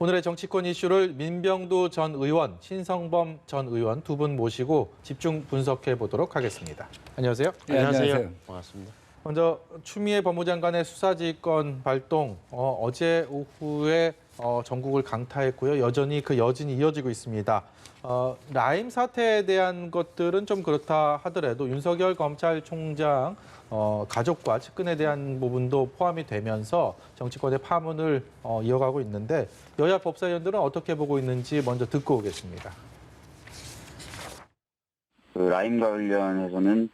오늘의 정치권 이슈를 민병두 전 의원, 신성범 전 의원 두 분 모시고 집중 분석해 보도록 하겠습니다. 안녕하세요. 네, 안녕하세요. 반갑습니다. 먼저 추미애 법무장관의 수사지휘권 발동 어제 오후에 전국을 강타했고요. 여전히 그 여진이 이어지고 있습니다. 라임 사태에 대한 것들은 좀 그렇다 하더라도 윤석열 검찰총장 가족과 측근에 대한 부분도 포함이 되면서 정치권의 파문을 이어가고 있는데 여야 법사위원들은 어떻게 보고 있는지 먼저 듣고 오겠습니다. 그 라임과 관련해서는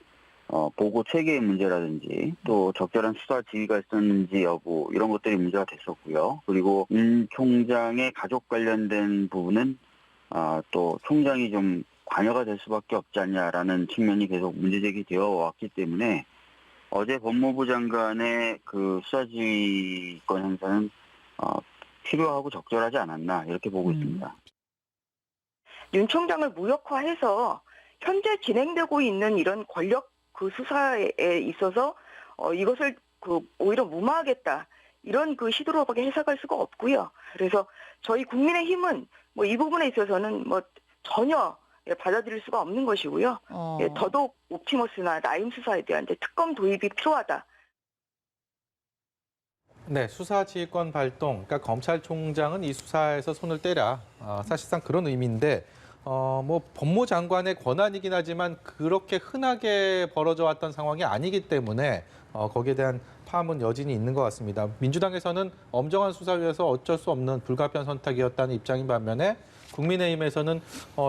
보고 체계의 문제라든지 또 적절한 수사 지휘가 있었는지 여부 이런 것들이 문제가 됐었고요. 그리고 윤 총장의 가족 관련된 부분은 또 총장이 좀 관여가 될 수밖에 없지 않냐라는 측면이 계속 문제제기되어 왔기 때문에 어제 법무부 장관의 그 수사지휘권 행사는 필요하고 적절하지 않았나 이렇게 보고 있습니다. 윤 총장을 무력화해서 현재 진행되고 있는 이런 권력 그 수사에 있어서 이것을 오히려 무마하겠다 이런 그 시도로밖에 해석할 수가 없고요. 그래서 저희 국민의힘은 이 부분에 있어서는 전혀 받아들일 수가 없는 것이고요. 더더욱 옵티머스나 라임 수사에 대한 특검 도입이 필요하다. 네, 수사지휘권 발동. 그러니까 검찰총장은 이 수사에서 손을 떼라. 사실상 그런 의미인데. 법무장관의 권한이긴 하지만 그렇게 흔하게 벌어져 왔던 상황이 아니기 때문에 거기에 대한 파문 여진이 있는 것 같습니다. 민주당에서는 엄정한 수사위에서 어쩔 수 없는 불가피한 선택이었다는 입장인 반면에 국민의힘에서는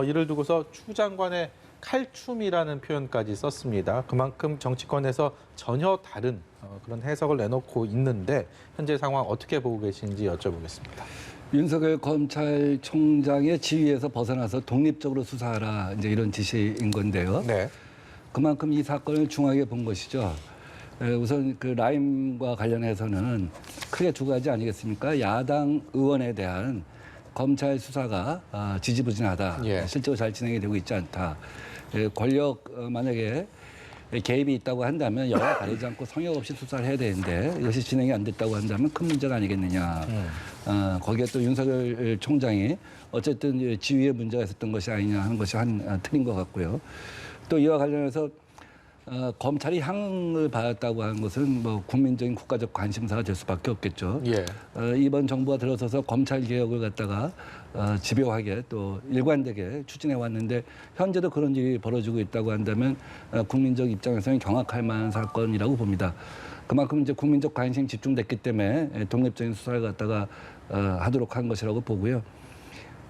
이를 두고서 추 장관의 칼춤이라는 표현까지 썼습니다. 그만큼 정치권에서 전혀 다른 그런 해석을 내놓고 있는데 현재 상황 어떻게 보고 계신지 여쭤보겠습니다. 윤석열 검찰총장의 지휘에서 벗어나서 독립적으로 수사하라 이제 이런 지시인 건데요. 네. 그만큼 이 사건을 중하게 본 것이죠. 우선 그 라임과 관련해서는 크게 두 가지 아니겠습니까? 야당 의원에 대한 검찰 수사가 지지부진하다. 예. 실제로 잘 진행이 되고 있지 않다. 권력 만약에 개입이 있다고 한다면 여야 가리지 않고 성역 없이 수사를 해야 되는데 이것이 진행이 안 됐다고 한다면 큰 문제가 아니겠느냐. 거기에 또 윤석열 총장이 어쨌든 지휘에 문제가 있었던 것이 아니냐 하는 것이 틀린 것 같고요. 또 이와 관련해서 검찰이 향을 받았다고 하는 것은 국민적인 국가적 관심사가 될 수밖에 없겠죠. 예. 이번 정부가 들어서서 검찰 개혁을 갖다가 집요하게 또 일관되게 추진해 왔는데 현재도 그런 일이 벌어지고 있다고 한다면 국민적 입장에서는 경악할 만한 사건이라고 봅니다. 그만큼 이제 국민적 관심이 집중됐기 때문에 독립적인 수사를 갖다가 하도록 한 것이라고 보고요.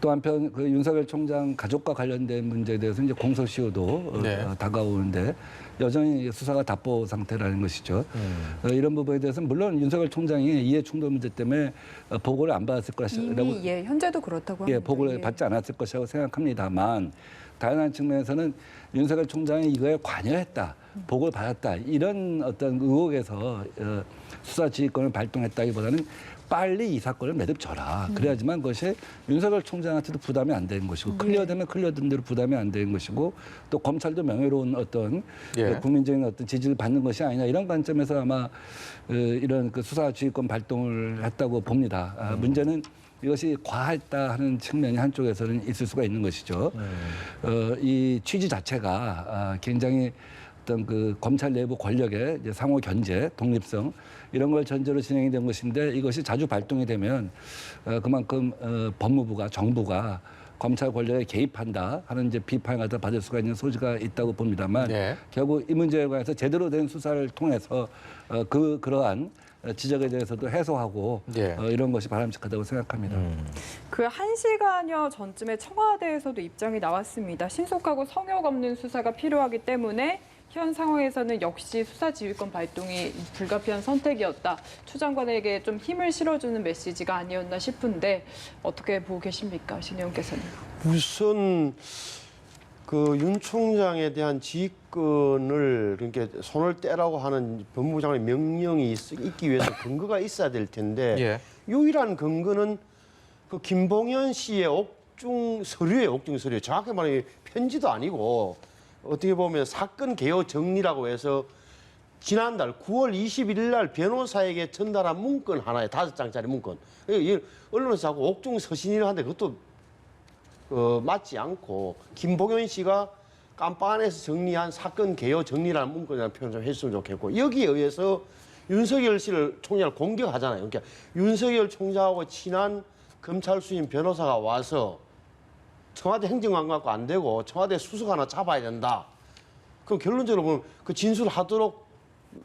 또 한편 그 윤석열 총장 가족과 관련된 문제에 대해서 이제 공소시효도 네. 다가오는데 여전히 수사가 답보 상태라는 것이죠. 이런 부분에 대해서는 물론 윤석열 총장이 이해 충돌 문제 때문에 보고를 안 받았을 것이라고 이미 현재도 그렇다고 합니다. 보고를 받지 않았을 것이라고 생각합니다만 다른 측면에서는 윤석열 총장이 이거에 관여했다, 보고를 받았다 이런 어떤 의혹에서 수사지휘권을 발동했다기보다는 빨리 이 사건을 매듭져라. 그래야지만 그것이 윤석열 총장한테도 부담이 안 되는 것이고 클리어되면 클리어된 대로 부담이 안 되는 것이고 또 검찰도 명예로운 어떤 국민적인 어떤 지지를 받는 것이 아니냐 이런 관점에서 아마 이런 그 수사지휘권 발동을 했다고 봅니다. 문제는 이것이 과했다 하는 측면이 한쪽에서는 있을 수가 있는 것이죠. 이 취지 자체가 굉장히 어떤 그 검찰 내부 권력의 이제 상호 견제, 독립성 이런 걸 전제로 진행이 된 것인데 이것이 자주 발동이 되면 그만큼 법무부가 정부가 검찰 권력에 개입한다 하는 이제 비판을 갖다 받을 수가 있는 소지가 있다고 봅니다만 네. 결국 이 문제에 관해서 제대로 된 수사를 통해서 그러한 지적에 대해서도 해소하고 이런 것이 바람직하다고 생각합니다. 그 1시간여 전쯤에 청와대에서도 입장이 나왔습니다. 신속하고 성역 없는 수사가 필요하기 때문에 현 상황에서는 역시 수사지휘권 발동이 불가피한 선택이었다. 추 장관에게 좀 힘을 실어주는 메시지가 아니었나 싶은데 어떻게 보고 계십니까, 신 의원께서는? 우선 그 윤 총장에 대한 지휘권을 그러니까 손을 떼라고 하는 법무부 장관의 명령이 있기 위해서 근거가 있어야 될 텐데 유일한 근거는 그 김봉현 씨의 옥중 서류예요. 정확히 말하면 편지도 아니고 어떻게 보면 사건 개요 정리라고 해서 지난달 9월 21일 날 변호사에게 전달한 문건 하나에 5장짜리 문건. 이 언론에서 자꾸 옥중 서신이라 하는데 그것도 맞지 않고 김봉현 씨가 깜빵 안에서 정리한 사건 개요 정리라는 문건이라는 표현 좀 해주시면 좋겠고 여기에 의해서 윤석열 씨를 총장을 공격하잖아요. 그러니까 윤석열 총장하고 친한 검찰 수임 변호사가 와서 청와대 행정관 갖고 안 되고 청와대 수석 하나 잡아야 된다. 그럼 결론적으로 보면 그 진술하도록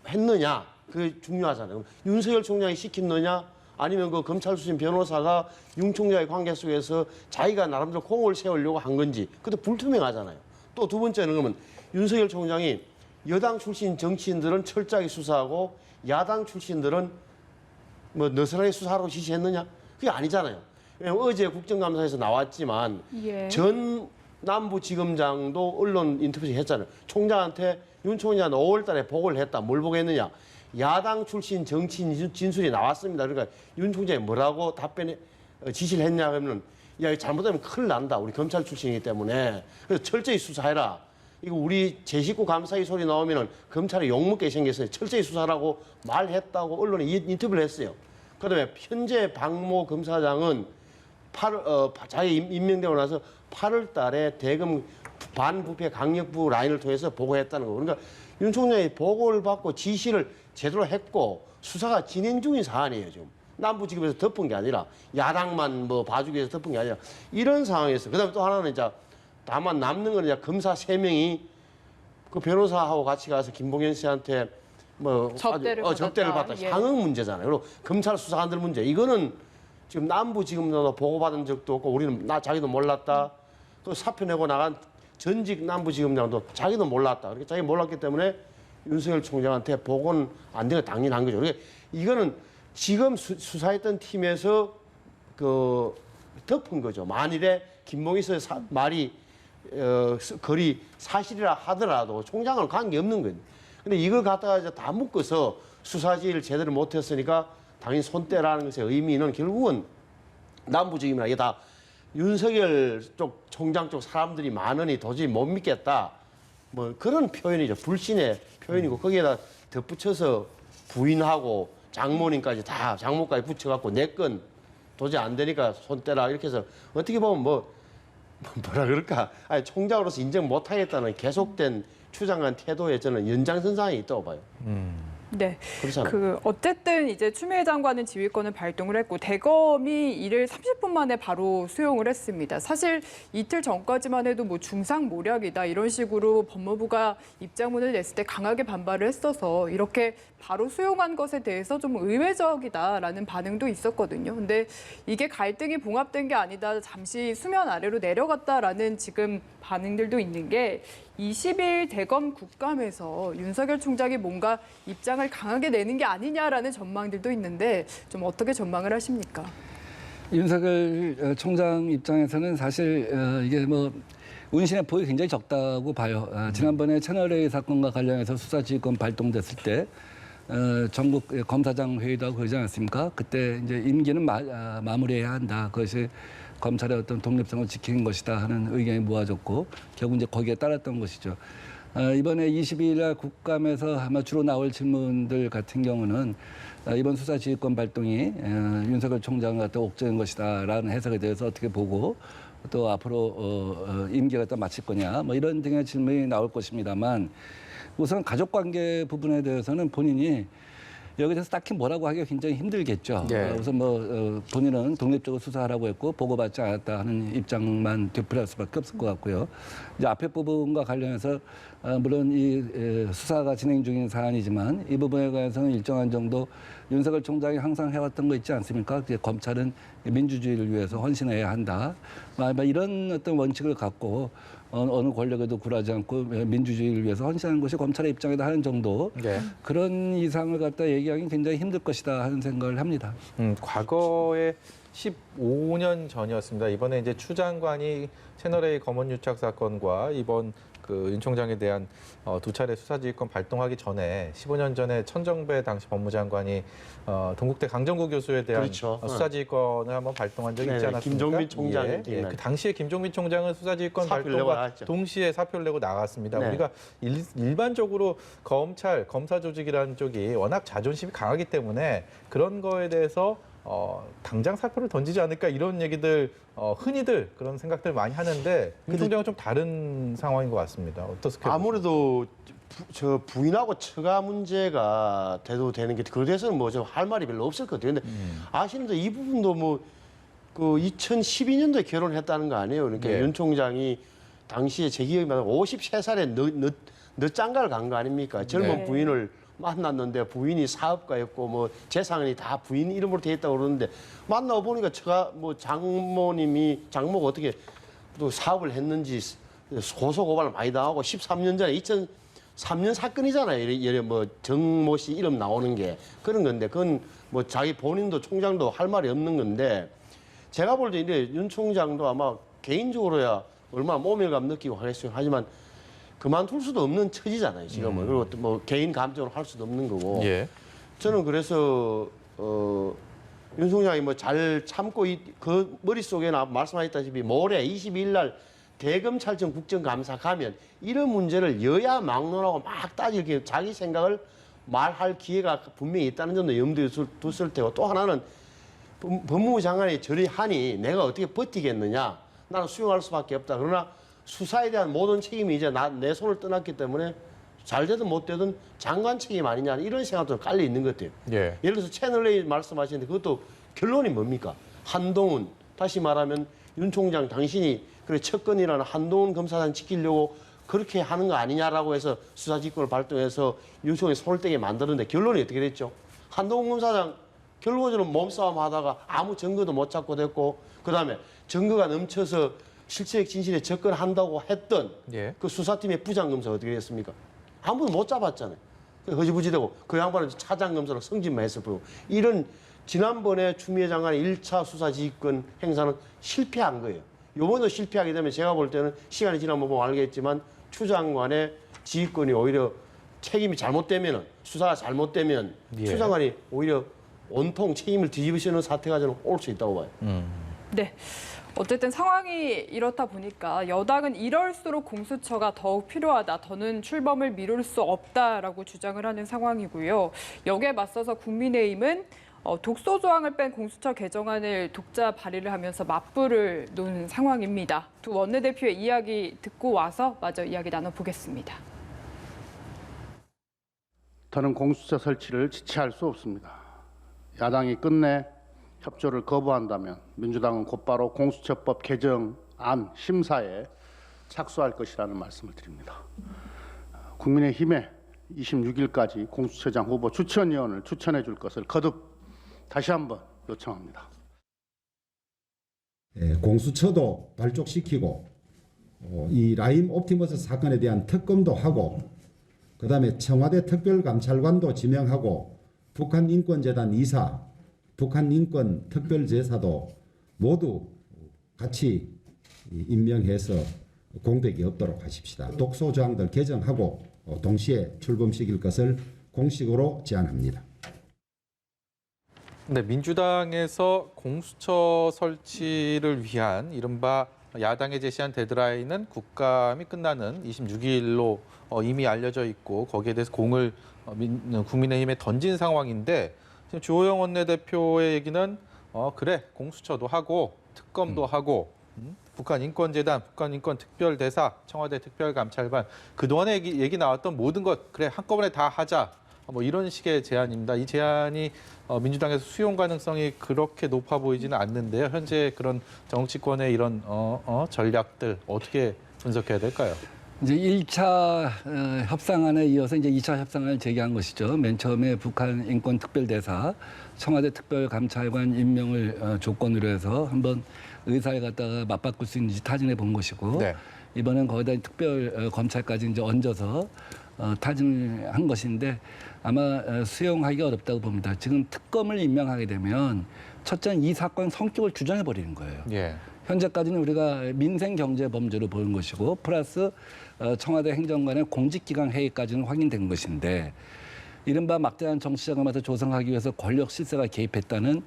했느냐 그게 중요하잖아요. 윤석열 총장이 시켰느냐 아니면 그 검찰 수임 변호사가 윤 총장의 관계 속에서 자기가 나름대로 공을 세우려고 한 건지 그것도 불투명하잖아요. 또 두 번째는 그러면 윤석열 총장이 여당 출신 정치인들은 철저하게 수사하고 야당 출신들은 뭐 느슨하게 수사하라고 지시했느냐? 그게 아니잖아요. 왜냐면 어제 국정감사에서 나왔지만 예. 전 남부지검장도 언론 인터뷰에서 했잖아요. 총장한테 윤 총장은 5월 달에 보고를 했다. 뭘 보고했느냐? 야당 출신 정치인 진술이 나왔습니다. 그러니까 윤 총장이 뭐라고 답변에 지시를 했냐 하면 야, 이거 잘못하면 큰일 난다. 우리 검찰 출신이기 때문에. 그래서 철저히 수사해라. 이거 우리 제 식구 감사기 소리 나오면은 검찰에 욕먹게 생겼어요. 철저히 수사라고 말했다고 언론에 인터뷰를 했어요. 그다음에 현재 박모 검사장은 자기 임명되고 나서 8월 달에 대검 반부패 강력부 라인을 통해서 보고했다는 거. 그러니까 윤 총장이 보고를 받고 지시를 제대로 했고 수사가 진행 중인 사안이에요, 지금. 남부지검에서 덮은 게 아니라 야당만 뭐 봐주기 위해서 덮은 게 아니라 이런 상황에서 그다음에 또 하나는 이제 다만 남는 건 이제 검사 3명이 그 변호사하고 같이 가서 김봉현 씨한테 뭐 접대를 받다 예. 상응 문제잖아요. 그리고 검찰 수사관들 문제. 이거는 지금 남부지검도 보고받은 적도 없고 우리는 자기도 몰랐다. 또 사표 내고 나간 전직 남부지검장도 자기도 몰랐다. 그렇게 자기 몰랐기 때문에 윤석열 총장한테 보고는 안 되는 게 당연한 거죠. 그러니까 이거는 지금 수사했던 팀에서 덮은 거죠. 만일에 김봉희 씨의 말이 거리 사실이라 하더라도 총장은 관계없는 거예요. 근데 이걸 갖다가 이제 다 묶어서 수사지휘를 제대로 못했으니까 당연히 손떼라는 것의 의미는 결국은 남부지검이나 이게 다 윤석열 쪽 총장 쪽 사람들이 많으니 도저히 못 믿겠다. 뭐 그런 표현이죠. 불신의 표현이고 거기에다 덧붙여서 부인하고 장모님까지 다 장모까지 붙여갖고 내 건 도저히 안 되니까 손떼라 이렇게 해서 어떻게 보면 뭐라 그럴까? 아니 총장으로서 인정 못하겠다는 계속된 추장한 태도에 저는 연장선상에 있다고 봐요. 네. 그렇잖아요. 어쨌든 이제 추미애 장관은 지휘권을 발동을 했고 대검이 이를 30분 만에 바로 수용을 했습니다. 사실 이틀 전까지만 해도 뭐 중상모략이다 이런 식으로 법무부가 입장문을 냈을 때 강하게 반발을 했어서 이렇게 바로 수용한 것에 대해서 좀 의외적이다라는 반응도 있었거든요. 근데 이게 갈등이 봉합된 게 아니다. 잠시 수면 아래로 내려갔다라는 지금 반응들도 있는 게 20일 대검 국감에서 윤석열 총장이 뭔가 입장을 강하게 내는 게 아니냐라는 전망들도 있는데 좀 어떻게 전망을 하십니까? 윤석열 총장 입장에서는 사실 이게 뭐 운신의 폭이 굉장히 적다고 봐요. 지난번에 채널A 사건과 관련해서 수사지휘권 발동됐을 때 전국 검사장 회의도 하고 그러지 않았습니까? 그때 이제 임기는 마무리해야 한다. 그것이 검찰의 어떤 독립성을 지키는 것이다 하는 의견이 모아졌고 결국 이제 거기에 따랐던 것이죠. 이번에 22일 날 국감에서 아마 주로 나올 질문들 같은 경우는 이번 수사지휘권 발동이 윤석열 총장을 갖다 옥죄는 것이다라는 해석에 대해서 어떻게 보고 또 앞으로 임기를 갖다 마칠 거냐 뭐 이런 등의 질문이 나올 것입니다만 우선 가족관계 부분에 대해서는 본인이 여기에 대해서 딱히 뭐라고 하기가 굉장히 힘들겠죠. 예. 우선 본인은 독립적으로 수사하라고 했고 보고받지 않았다 하는 입장만 되풀이할 수밖에 없을 것 같고요. 이제 앞에 부분과 관련해서 물론 이 수사가 진행 중인 사안이지만 이 부분에 관해서는 일정한 정도 윤석열 총장이 항상 해왔던 거 있지 않습니까? 이제 검찰은 민주주의를 위해서 헌신해야 한다. 이런 어떤 원칙을 갖고 어느 권력에도 굴하지 않고 민주주의를 위해서 헌신하는 것이 검찰의 입장이다 하는 정도 네. 그런 이상을 갖다 얘기하기는 굉장히 힘들 것이다 하는 생각을 합니다. 과거에 15년 전이었습니다. 이번에 이제 추 장관이 채널A 검언유착 사건과 이번 그 윤 총장에 대한 두 차례 수사지휘권 발동하기 전에 15년 전에 천정배 당시 법무장관이 동국대 강정구 교수에 대한 그렇죠. 수사지휘권을 한번 발동한 적이 있지 네네, 않았습니까? 김종민 총장이 예, 예. 그 당시에 김종민 총장은 수사지휘권 사표를 내고 발동과 나갔죠. 동시에 사표를 내고 나갔습니다. 네. 우리가 일반적으로 검찰, 검사 조직이라는 쪽이 워낙 자존심이 강하기 때문에 그런 거에 대해서 당장 사표를 던지지 않을까 이런 얘기들 흔히들 그런 생각들 많이 하는데 윤 총장은 좀 다른 상황인 것 같습니다. 어떻게 아무래도 저 부인하고 처가 문제가 돼도 되는 게 그에 대해서는 뭐 좀 할 말이 별로 없을 것 같아요. 근데 아시는 이 부분도 뭐 그 2012년도에 결혼했다는 거 아니에요. 그러니까 예. 윤 총장이 당시에 제 기억에 맞으면 53살에 늦장가를 간 거 아닙니까? 젊은 네. 부인을 만났는데 부인이 사업가였고 뭐 재산이 다 부인 이름으로 돼 있다고 그러는데 만나고 보니까 제가 뭐 장모가 어떻게 또 사업을 했는지 고소 고발을 많이 당하고 13년 전에 2003년 사건이잖아요. 이래 뭐 정모 씨 이름 나오는 게 그런 건데 그건 뭐 자기 본인도 총장도 할 말이 없는 건데 제가 볼 때 이제 윤 총장도 아마 개인적으로야 얼마나 모멸감 느끼고 하겠어요. 하지만 그만둘 수도 없는 처지잖아요, 지금은. 그리고 또 뭐 개인 감정으로 할 수도 없는 거고. 예. 저는 그래서 윤 총장이 뭐 잘 참고 그 머릿속에 말씀하셨다시피 모레 22일 날 대검찰청 국정감사 가면 이런 문제를 여야 막론하고 막 따지게 자기 생각을 말할 기회가 분명히 있다는 점도 염두에 뒀을 테고 또 하나는 법무부 장관이 저리 하니 내가 어떻게 버티겠느냐. 나는 수용할 수밖에 없다. 그러나 수사에 대한 모든 책임이 이제 내 손을 떠났기 때문에 잘 되든 못 되든 장관 책임 아니냐 이런 생각도 깔려 있는 것 같아요. 예. 예를 들어서 채널A 말씀하시는데 그것도 결론이 뭡니까? 한동훈 다시 말하면 윤 총장 당신이 그래 척건이라는 한동훈 검사장 지키려고 그렇게 하는 거 아니냐라고 해서 수사지휘권을 발동해서 윤 총장이 손을 떼게 만드는데 결론이 어떻게 됐죠? 한동훈 검사장 결과적으로 몸싸움 하다가 아무 증거도 못 찾고 됐고 그다음에 증거가 넘쳐서 실체적 진실에 접근한다고 했던 예. 그 수사팀의 부장검사 어떻게 됐습니까? 아무도 못 잡았잖아요. 허지부지되고 그 양반은 차장검사로 승진만 했을 뿐이고 이런 지난번에 추미애 장관의 1차 수사지휘권 행사는 실패한 거예요. 요번에도 실패하게 되면 제가 볼 때는 시간이 지나면 보면 알겠지만 추 장관의 지휘권이 오히려 책임이 잘못되면 수사가 잘못되면 예. 추 장관이 오히려 온통 책임을 뒤집으시는 사태가 저는 올 수 있다고 봐요. 네. 어쨌든 상황이 이렇다 보니까 여당은 이럴수록 공수처가 더욱 필요하다. 더는 출범을 미룰 수 없다라고 주장을 하는 상황이고요. 여기에 맞서서 국민의힘은 독소 조항을 뺀 공수처 개정안을 독자 발의를 하면서 맞불을 놓은 상황입니다. 두 원내대표의 이야기 듣고 와서 마저 이야기 나눠보겠습니다. 더는 공수처 설치를 지체할 수 없습니다. 야당이 끝내 협조를 거부한다면 민주당은 곧바로 공수처법 개정안 심사에 착수할 것이라는 말씀을 드립니다. 국민의힘에 26일까지 공수처장 후보 추천위원을 추천해 줄 것을 거듭 다시 한번 요청합니다. 공수처도 발족시키고 이 라임 옵티머스 사건에 대한 특검도 하고 그다음에 청와대 특별감찰관도 지명하고 북한인권재단 이사, 북한인권특별제사도 모두 같이 임명해서 공백이 없도록 하십시다. 독소조항들 개정하고 동시에 출범시킬 것을 공식으로 제안합니다. 네, 민주당에서 공수처 설치를 위한 이른바 야당에 제시한 데드라인은 국감이 끝나는 26일로 이미 알려져 있고 거기에 대해서 공을 국민의힘에 던진 상황인데 지금 주호영 원내대표의 얘기는 그래 공수처도 하고 특검도 하고 북한인권재단, 북한인권특별대사, 청와대 특별감찰관 그동안에 얘기 나왔던 모든 것 그래 한꺼번에 다 하자. 뭐 이런 식의 제안입니다. 이 제안이 민주당에서 수용 가능성이 그렇게 높아 보이지는 않는데요. 현재 그런 정치권의 이런 전략들 어떻게 분석해야 될까요? 이제 1차 협상안에 이어서 이제 2차 협상안을 제기한 것이죠. 맨 처음에 북한 인권특별대사, 청와대 특별감찰관 임명을 조건으로 해서 한번 의사를 갖다가 맞바꿀 수 있는지 타진해 본 것이고 네. 이번엔 거기다 특별 검찰까지 이제 얹어서 타진한 것인데 아마 수용하기가 어렵다고 봅니다. 지금 특검을 임명하게 되면 첫째는 이 사건 성격을 규정해 버리는 거예요. 예. 현재까지는 우리가 민생경제범죄로 보는 것이고 플러스 청와대 행정관의 공직기강 회의까지는 확인된 것인데 이른바 막대한 정치자금을 조성하기 위해서 권력 실세가 개입했다는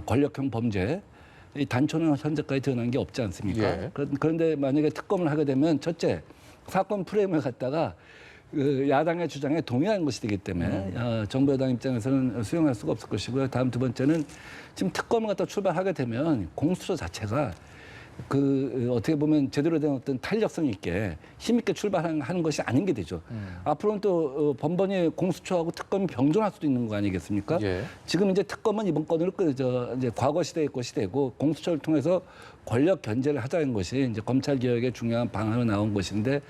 권력형 범죄 이 단초는 현재까지 드러난 게 없지 않습니까? 예. 그런데 만약에 특검을 하게 되면 첫째 사건 프레임을 갖다가 그 야당의 주장에 동의하는 것이 되기 때문에 정부 여당 입장에서는 수용할 수가 없을 것이고요. 다음 두 번째는 지금 특검을 갖다 출발하게 되면 공수처 자체가 그 어떻게 보면 제대로 된 어떤 탄력성 있게 힘있게 출발하는 것이 아닌 게 되죠. 앞으로는 또 번번이 공수처하고 특검이 병존할 수도 있는 거 아니겠습니까? 예. 지금 이제 특검은 이번 건으로 이제 과거 시대의 것이 되고 공수처를 통해서 권력 견제를 하자는 것이 이제 검찰 개혁의 중요한 방안으로 나온 것인데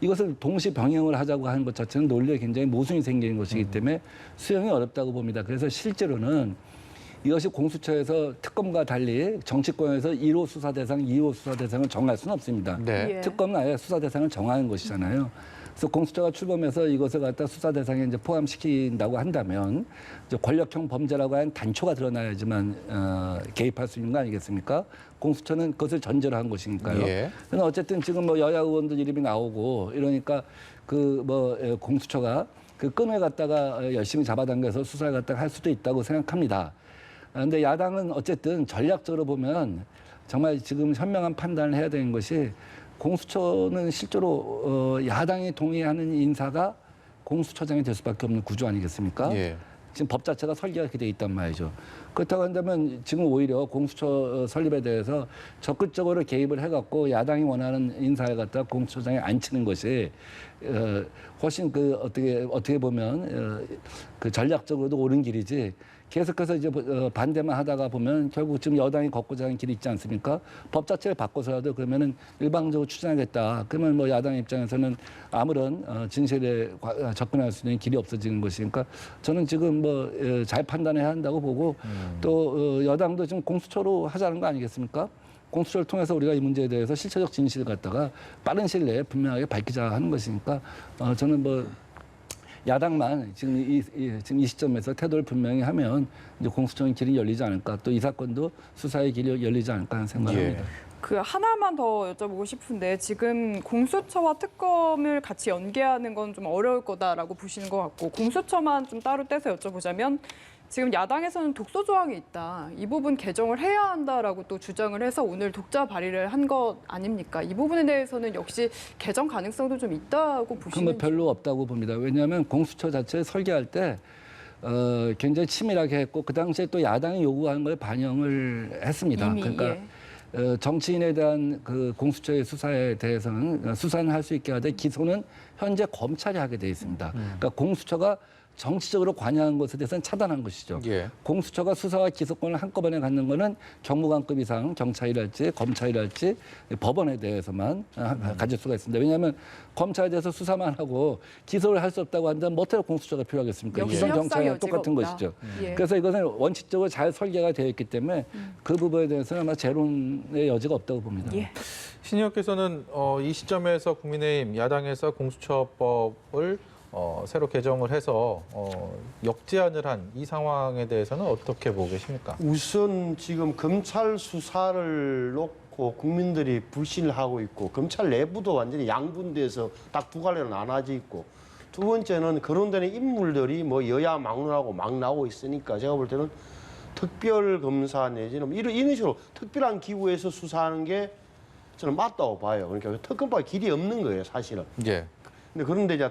이것을 동시 병행을 하자고 하는 것 자체는 논리에 굉장히 모순이 생기는 것이기 때문에 수용이 어렵다고 봅니다. 그래서 실제로는 이것이 공수처에서 특검과 달리 정치권에서 1호 수사 대상, 2호 수사 대상을 정할 수는 없습니다. 네. 예. 특검은 아예 수사 대상을 정하는 것이잖아요. 그래서 공수처가 출범해서 이것을 갖다 수사 대상에 이제 포함시킨다고 한다면 이제 권력형 범죄라고 하는 단초가 드러나야지만 개입할 수 있는 거 아니겠습니까? 공수처는 그것을 전제로 한 것이니까요. 예. 그런데 어쨌든 지금 뭐 여야 의원들 이름이 나오고 이러니까 그 뭐 공수처가 그 끈을 갖다가 열심히 잡아당겨서 수사를 갖다가 할 수도 있다고 생각합니다. 그런데 야당은 어쨌든 전략적으로 보면 정말 지금 현명한 판단을 해야 되는 것이 공수처는 실제로 야당이 동의하는 인사가 공수처장이 될 수밖에 없는 구조 아니겠습니까? 예. 지금 법 자체가 설계가 그렇게 돼 있단 말이죠. 그렇다고 한다면 지금 오히려 공수처 설립에 대해서 적극적으로 개입을 해갖고 야당이 원하는 인사를 갖다 공수처장에 앉히는 것이 훨씬 그 어떻게 보면 그 전략적으로도 옳은 길이지. 계속해서 이제 반대만 하다가 보면 결국 지금 여당이 걷고자 하는 길이 있지 않습니까? 법 자체를 바꿔서라도 그러면은 일방적으로 추진하겠다. 그러면 뭐 야당 입장에서는 아무런 진실에 접근할 수 있는 길이 없어지는 것이니까 저는 지금 뭐 잘 판단해야 한다고 보고 또 여당도 지금 공수처로 하자는 거 아니겠습니까? 공수처를 통해서 우리가 이 문제에 대해서 실체적 진실을 갖다가 빠른 시일 내에 분명하게 밝히자 하는 것이니까 저는 뭐 야당만 지금 이 시점에서 태도를 분명히 하면 이제 공수처의 길이 열리지 않을까, 또 이 사건도 수사의 길이 열리지 않을까 하는 생각합니다. 예. 그 하나만 더 여쭤보고 싶은데 지금 공수처와 특검을 같이 연계하는 건 좀 어려울 거다라고 보시는 것 같고 공수처만 좀 따로 떼서 여쭤보자면 지금 야당에서는 독소 조항이 있다. 이 부분 개정을 해야 한다라고 또 주장을 해서 오늘 독자 발의를 한 것 아닙니까? 이 부분에 대해서는 역시 개정 가능성도 좀 있다고 보시는지. 그건 별로 없다고 봅니다. 왜냐하면 공수처 자체 설계할 때 굉장히 치밀하게 했고 그 당시에 또 야당이 요구하는 걸 반영을 했습니다. 이미, 그러니까 정치인에 대한 그 공수처의 수사에 대해서는 수사는 할 수 있게 하되 기소는 현재 검찰이 하게 돼 있습니다. 그러니까 공수처가 정치적으로 관여한 것에 대해서는 차단한 것이죠. 예. 공수처가 수사와 기소권을 한꺼번에 갖는 것은 경무관급 이상 경찰이랄지 검찰이랄지 법원에 대해서만 가질 수가 있습니다. 왜냐하면 검찰에 대해서 수사만 하고 기소를 할 수 없다고 한다면 어떻게 공수처가 필요하겠습니까? 역시 기존 협상의 경찰이랑 여지가 똑같은 없다. 것이죠. 예. 그래서 이것은 원칙적으로 잘 설계가 되어 있기 때문에 그 부분에 대해서는 아마 재론의 여지가 없다고 봅니다. 예. 신 의원께서는 이 시점에서 국민의힘 야당에서 공수처법을 새로 개정을 해서 역제안을 한 이 상황에 대해서는 어떻게 보고 계십니까? 우선 지금 검찰 수사를 놓고 국민들이 불신을 하고 있고 검찰 내부도 완전히 양분돼서 딱 두 갈래로 나눠져 있고 두 번째는 거론되는 인물들이 뭐 여야 막론하고 막 나오고 있으니까 제가 볼 때는 특별 검사 내지는 이런 식으로 특별한 기구에서 수사하는 게 저는 맞다고 봐요. 그러니까 특검법에 길이 없는 거예요, 사실은. 예. 근데 그런데 이제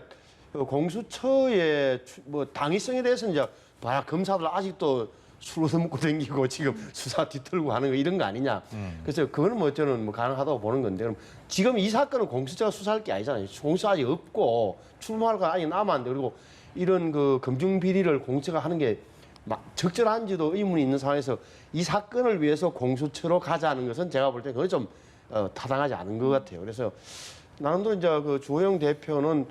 공수처의 뭐 당위성에 대해서는 이제 검사들 아직도 술 얻어먹고 다니고 지금 수사 뒤틀고 하는 거 이런 거 아니냐. 그래서 그거는 뭐 저는 뭐 가능하다고 보는 건데 그럼 지금 이 사건은 공수처가 수사할 게 아니잖아요. 공수처 아직 없고 출범할 거 아직 남았는데 그리고 이런 그 검증 비리를 공수처가 하는 게 막 적절한지도 의문이 있는 상황에서 이 사건을 위해서 공수처로 가자는 것은 제가 볼 때 그건 좀 타당하지 않은 것 같아요. 그래서 나는 또 이제 그 주호영 대표는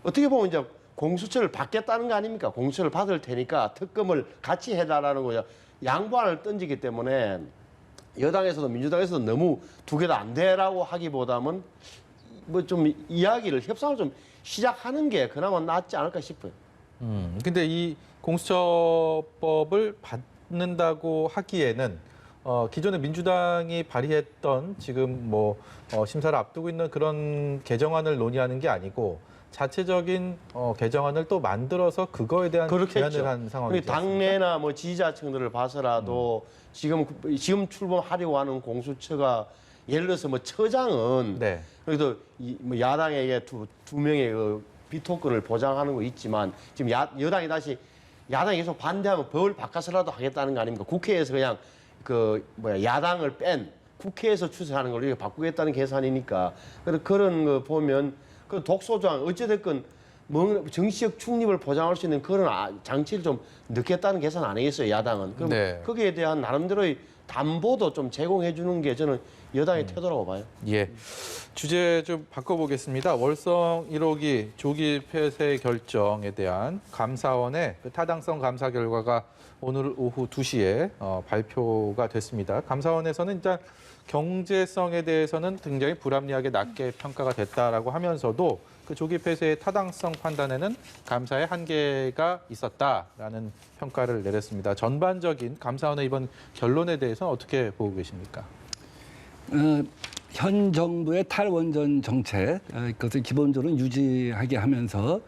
어떻게 보면 이제 공수처를 받겠다는 거 아닙니까? 공수처를 받을 테니까 특검을 같이 해달라는 거죠. 양보안을 던지기 때문에 여당에서도 민주당에서도 너무 두 개 다 안 되라고 하기보다는 뭐 좀 이야기를 협상을 좀 시작하는 게 그나마 낫지 않을까 싶어요. 근데 이 공수처법을 받는다고 하기에는 기존에 민주당이 발의했던 지금 뭐 심사를 앞두고 있는 그런 개정안을 논의하는 게 아니고 자체적인 개정안을 또 만들어서 그거에 대한 제안을 한 상황이지 않습니까? 당내나 뭐 지지자층들을 봐서라도 지금 출범하려고 하는 공수처가 예를 들어서 뭐 처장은 네. 그래도 뭐 야당에게 두 명의 그 비토권을 보장하는 거 있지만 지금 여당이 다시 야당이 계속 반대하면 법을 바꿔서라도 하겠다는 거 아닙니까? 국회에서 그냥 야당을 뺀 국회에서 추천하는 걸 이렇게 바꾸겠다는 계산이니까 그런 거 보면 그 독소조항 어찌됐건 정치적 중립을 보장할 수 있는 그런 장치를 좀 넣겠다는 계산 아니겠어요, 야당은. 그럼 네. 거기에 대한 나름대로의 담보도 좀 제공해 주는 게 저는 여당의 태도라고 봐요. 예. 주제 좀 바꿔보겠습니다. 월성 1호기 조기 폐쇄 결정에 대한 감사원의 그 타당성 감사 결과가 오늘 오후 2시에 발표가 됐습니다. 감사원에서는 일단 경제성에 대해서는 굉장히 불합리하게 낮게 평가가 됐다라고 하면서도 그 조기 폐쇄의 타당성 판단에는 감사의 한계가 있었다라는 평가를 내렸습니다. 전반적인 감사원의 이번 결론에 대해서는 어떻게 보고 계십니까? 현 정부의 탈원전 정책, 그것을 기본적으로 유지하게 하면서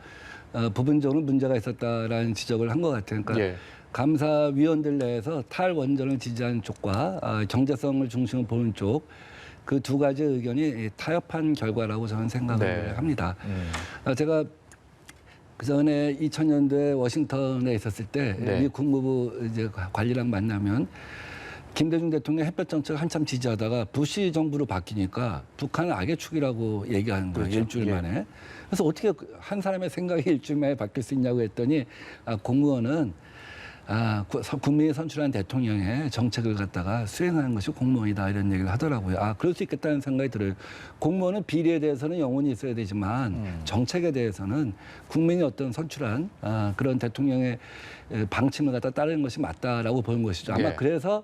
부분적으로 문제가 있었다라는 지적을 한 것 같아요. 그러니까 예. 감사위원들 내에서 탈원전을 지지하는 쪽과 경제성을 중심으로 보는 쪽, 그 두 가지 의견이 타협한 결과라고 저는 생각을 합니다. 제가 그 전에 2000년도에 워싱턴에 있었을 때 미 국무부 이제 관리랑 만나면 김대중 대통령 햇볕 정책을 한참 지지하다가 부시 정부로 바뀌니까 북한은 악의 축이라고 얘기하는 거예요. 그렇죠. 일주일 만에. 그래서 어떻게 한 사람의 생각이 일주일 만에 바뀔 수 있냐고 했더니 공무원은 국민이 선출한 대통령의 정책을 갖다가 수행하는 것이 공무원이다 이런 얘기를 하더라고요. 그럴 수 있겠다는 생각이 들어요. 공무원은 비리에 대해서는 영혼이 있어야 되지만 정책에 대해서는 국민이 어떤 선출한 그런 대통령의 방침을 갖다 따르는 것이 맞다라고 보는 것이죠. 아마 그래서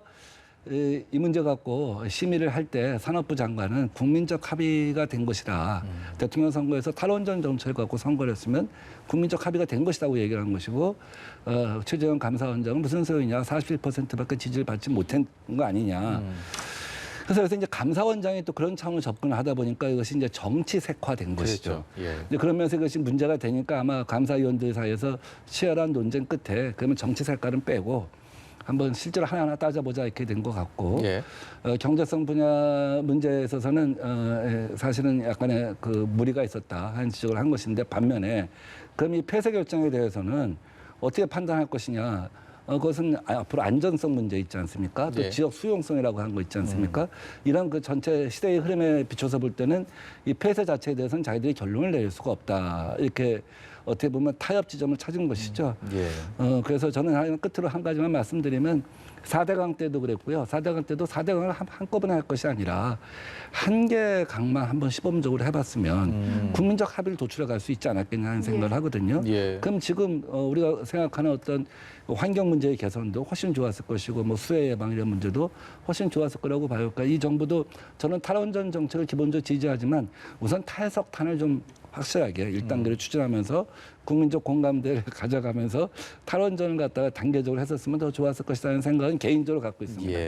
이 문제 갖고 심의를 할 때 산업부 장관은 국민적 합의가 된 것이다. 대통령 선거에서 탈원전 정책을 갖고 선거를 했으면 국민적 합의가 된 것이라고 얘기를 한 것이고 최재형 감사원장은 무슨 소리냐. 41%밖에 지지를 받지 못한 거 아니냐. 그래서 이제 감사원장이 또 그런 차원으로 접근을 하다 보니까 이것이 이제 정치색화된 것이죠. 예. 그러면서 이것이 문제가 되니까 아마 감사위원들 사이에서 치열한 논쟁 끝에 그러면 정치 색깔은 빼고 한번 실제로 하나하나 따져보자 이렇게 된 것 같고 경제성 분야 문제에 있어서는 사실은 약간의 그 무리가 있었다 하는 지적을 한 것인데 반면에 그럼 이 폐쇄 결정에 대해서는 어떻게 판단할 것이냐 그것은 앞으로 안전성 문제 있지 않습니까? 또 지역 수용성이라고 하는 거 있지 않습니까? 이런 그 전체 시대의 흐름에 비춰서 볼 때는 이 폐쇄 자체에 대해서는 자기들이 결론을 내릴 수가 없다 이렇게 어떻게 보면 타협 지점을 찾은 것이죠. 그래서 저는 끝으로 한 가지만 말씀드리면 4대강 때도 그랬고요. 4대강 때도 4대강을 한꺼번에 할 것이 아니라 한 개 강만 한번 시범적으로 해봤으면 국민적 합의를 도출해 갈 수 있지 않았겠냐 하는 생각을 하거든요. 그럼 지금 우리가 생각하는 어떤 환경 문제의 개선도 훨씬 좋았을 것이고 뭐 수해 예방 이런 문제도 훨씬 좋았을 거라고 봐요. 그러니까 이 정부도 저는 탈원전 정책을 기본적으로 지지하지만 우선 탈석탄을 좀 확실하게 1단계를 추진하면서 국민적 공감대를 가져가면서 탈원전을 갖다가 단계적으로 했었으면 더 좋았을 것이라는 생각은 개인적으로 갖고 있습니다.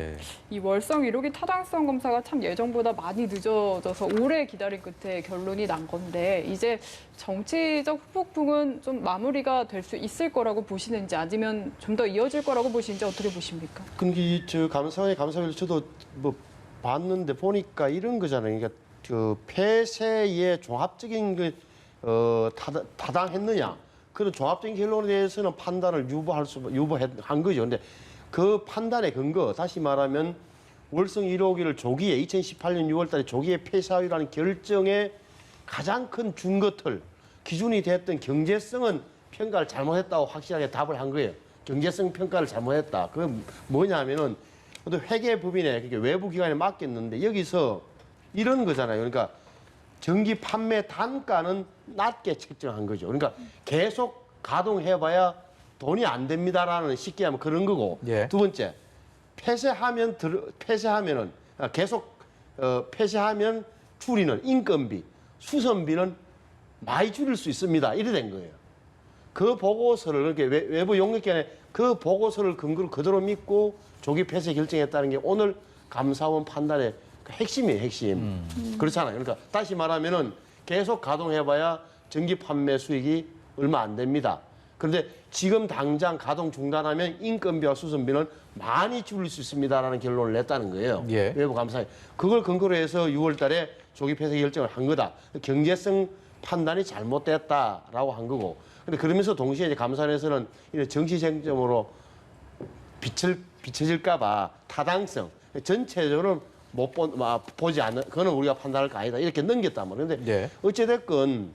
이 월성 1호기 타당성 검사가 참 예정보다 많이 늦어져서 오래 기다린 끝에 결론이 난 건데 이제 정치적 후폭풍은 좀 마무리가 될 수 있을 거라고 보시는지 아니면 좀 더 이어질 거라고 보시는지 어떻게 보십니까? 근데 저 감사원의 감사를 저도 뭐 봤는데 보니까 이런 거잖아요. 그러니까 그 폐쇄의 종합적인 타당했느냐 그런 종합적인 결론에 대해서는 판단을 유보한 거죠. 근데 그 판단의 근거 다시 말하면 월성 1호기를 조기에 2018년 6월달에 조기에 폐쇄하기라는 결정의 가장 큰 준거틀 기준이 됐던 경제성은 평가를 잘못했다고 확실하게 답을 한 거예요. 경제성 평가를 잘못했다. 그건 뭐냐면은 어떤 회계법인에 그러니까 외부 기관에 맡겼는데 여기서 이런 거잖아요. 그러니까 전기 판매 단가는 낮게 책정한 거죠. 그러니까 계속 가동해봐야 돈이 안 됩니다라는 쉽게 하면 그런 거고. 두 번째, 폐쇄하면은 계속 폐쇄하면 줄이는 인건비, 수선비는 많이 줄일 수 있습니다. 이래 된 거예요. 그 보고서를 이렇게 외부 용역기관에 그 보고서를 근거로 그대로 믿고 조기 폐쇄 결정했다는 게 오늘 감사원 판단의 핵심이에요, 핵심. 그렇잖아요. 그러니까 다시 말하면은 계속 가동해봐야 전기 판매 수익이 얼마 안 됩니다. 그런데 지금 당장 가동 중단하면 인건비와 수선비는 많이 줄일 수 있습니다라는 결론을 냈다는 거예요. 예. 외부 감사에. 그걸 근거로 해서 6월 달에 조기 폐쇄 결정을 한 거다. 경제성 판단이 잘못됐다라고 한 거고. 근데 그러면서 동시에 이제 감사원에서는 이런 정치 쟁점으로 비춰질까봐 타당성, 전체적으로 보지 않는, 그거는 우리가 판단할 거 아니다. 이렇게 넘겼단 말이에요. 근데 예. 어찌됐건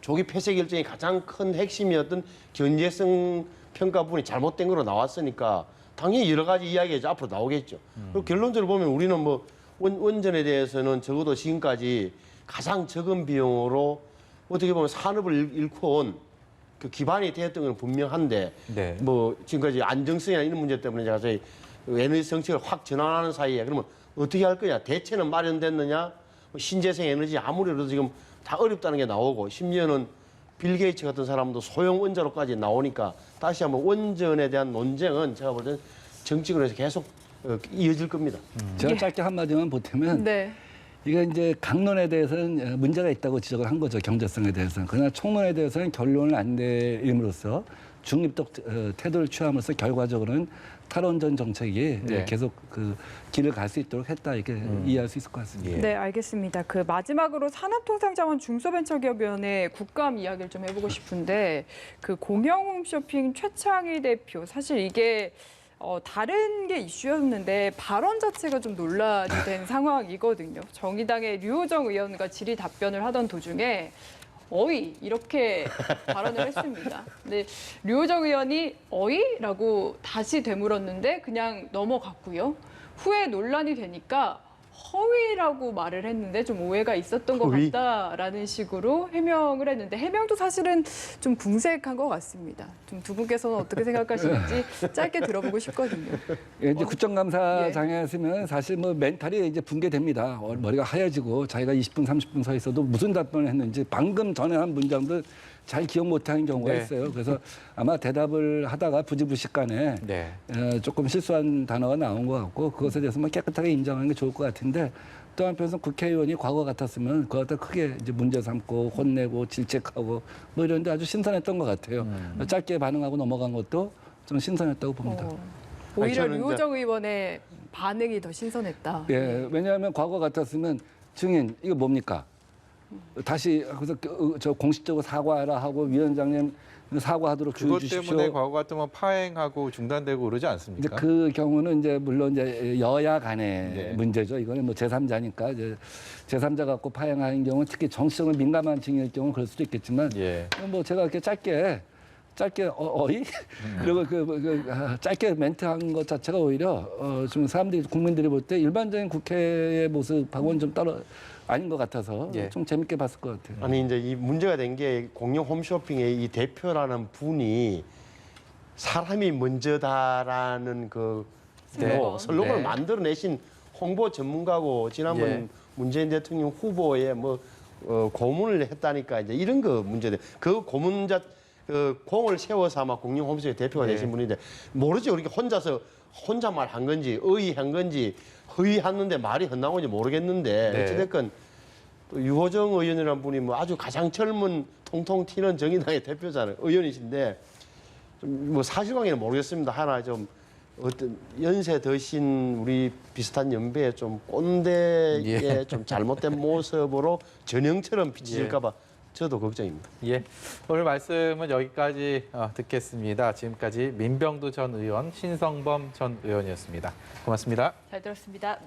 조기 폐쇄 결정이 가장 큰 핵심이었던 경제성 평가 부분이 잘못된 거로 나왔으니까 당연히 여러 가지 이야기가 앞으로 나오겠죠. 그리고 결론적으로 보면 우리는 뭐 원전에 대해서는 적어도 지금까지 가장 적은 비용으로 어떻게 보면 산업을 잃고 온 그 기반이 되었던 건 분명한데 네. 뭐 지금까지 안정성이나 이런 문제 때문에 제가 저희 에너지 정책을 확 전환하는 사이에 그러면 어떻게 할 거냐? 대체는 마련됐느냐? 신재생 에너지 아무래도 지금 다 어렵다는 게 나오고 심지어는 빌 게이츠 같은 사람도 소형 원자로까지 나오니까 다시 한번 원전에 대한 논쟁은 제가 볼 때는 정치권에서 해서 계속 이어질 겁니다. 제가 짧게 한마디만 보태면 네. 이게 이제 강론에 대해서는 문제가 있다고 지적을 한 거죠. 경제성에 대해서는. 그러나 총론에 대해서는 결론을 안 내림으로써 중립적 태도를 취함으로써 결과적으로는 탈원전 정책이 네. 계속 그 길을 갈 수 있도록 했다 이렇게 이해할 수 있을 것 같습니다. 예. 네, 알겠습니다. 그 마지막으로 산업통상자원 중소벤처기업위원회 국감 이야기를 좀 해보고 싶은데 그 공영홈쇼핑 최창희 대표 사실 이게 다른 게 이슈였는데 발언 자체가 좀 논란이 된 상황이거든요. 정의당의 류호정 의원과 질의 답변을 하던 도중에 어이 이렇게 발언을 했습니다. 근데 류호정 의원이 어이라고 다시 되물었는데 그냥 넘어갔고요. 후에 논란이 되니까 허위라고 말을 했는데 좀 오해가 있었던 것 허위? 같다라는 식으로 해명을 했는데 해명도 사실은 좀 궁색한 것 같습니다. 좀 두 분께서는 어떻게 생각하시는지 짧게 들어보고 싶거든요. 예, 이제 국정감사장에 있으면 사실 뭐 멘탈이 이제 붕괴됩니다. 머리가 하얘지고 자기가 20분, 30분 서 있어도 무슨 답변을 했는지 방금 전에 한 문장도 잘 기억 못하는 경우가 네. 있어요. 그래서 아마 대답을 하다가 부지불식간에 네. 조금 실수한 단어가 나온 것 같고 그것에 대해서 뭐 깨끗하게 인정하는 게 좋을 것 같은데 또 한편에서 국회의원이 과거 같았으면 그거 갖다 크게 이제 문제 삼고 혼내고 질책하고 뭐 이런데 아주 신선했던 것 같아요. 짧게 반응하고 넘어간 것도 좀 신선했다고 봅니다. 오히려 저는 이제- 류호정 의원의 반응이 더 신선했다. 예, 왜냐하면 과거 같았으면 증인 이거 뭡니까? 다시 그래서 저 공식적으로 사과하라 하고 위원장님 사과하도록 그것 조율 주십시오. 때문에 과거 같으면 파행하고 중단되고 그러지 이제 않습니까? 그 경우는 이제 물론 이제 여야 간의 네. 문제죠. 이거는 뭐 제3자니까 이제 제3자 갖고 파행하는 경우는 특히 정치적으로 민감한 증인일 경우는 그럴 수도 있겠지만 예. 뭐 제가 이렇게 짧게 어이 그리고 짧게 멘트한 것 자체가 오히려 좀 사람들이 국민들이 볼 때 일반적인 국회의 모습하고는 좀 따로 아닌 것 같아서 예. 좀 재밌게 봤을 것 같아요. 아니 이제 이 문제가 된 게 공영 홈쇼핑의 이 대표라는 분이 사람이 먼저다라는 그 슬로건. 슬로건을 네. 만들어내신 홍보 전문가고 지난번 예. 문재인 대통령 후보에 뭐 고문을 했다니까 이제 이런 거 문제돼. 그 고문자 그 공을 세워서 아마 공영 홈쇼핑 대표가 네. 되신 분인데 모르죠. 그렇게 혼자 말한 건지 의의한 건지 허위했는데 말이 헛나온지 모르겠는데 네. 어찌됐건 또 유호정 의원이라는 분이 뭐 아주 가장 젊은 통통 튀는 정의당의 대표잖아요. 의원이신데 좀 뭐 사실관계는 모르겠습니다. 하나 좀 어떤 연세 드신 우리 비슷한 연배의 좀 꼰대의 예. 좀 잘못된 모습으로 전형처럼 비춰질까 봐 저도 걱정입니다. 예. 오늘 말씀은 여기까지 듣겠습니다. 지금까지 민병두 전 의원, 신성범 전 의원이었습니다. 고맙습니다. 잘 들었습니다.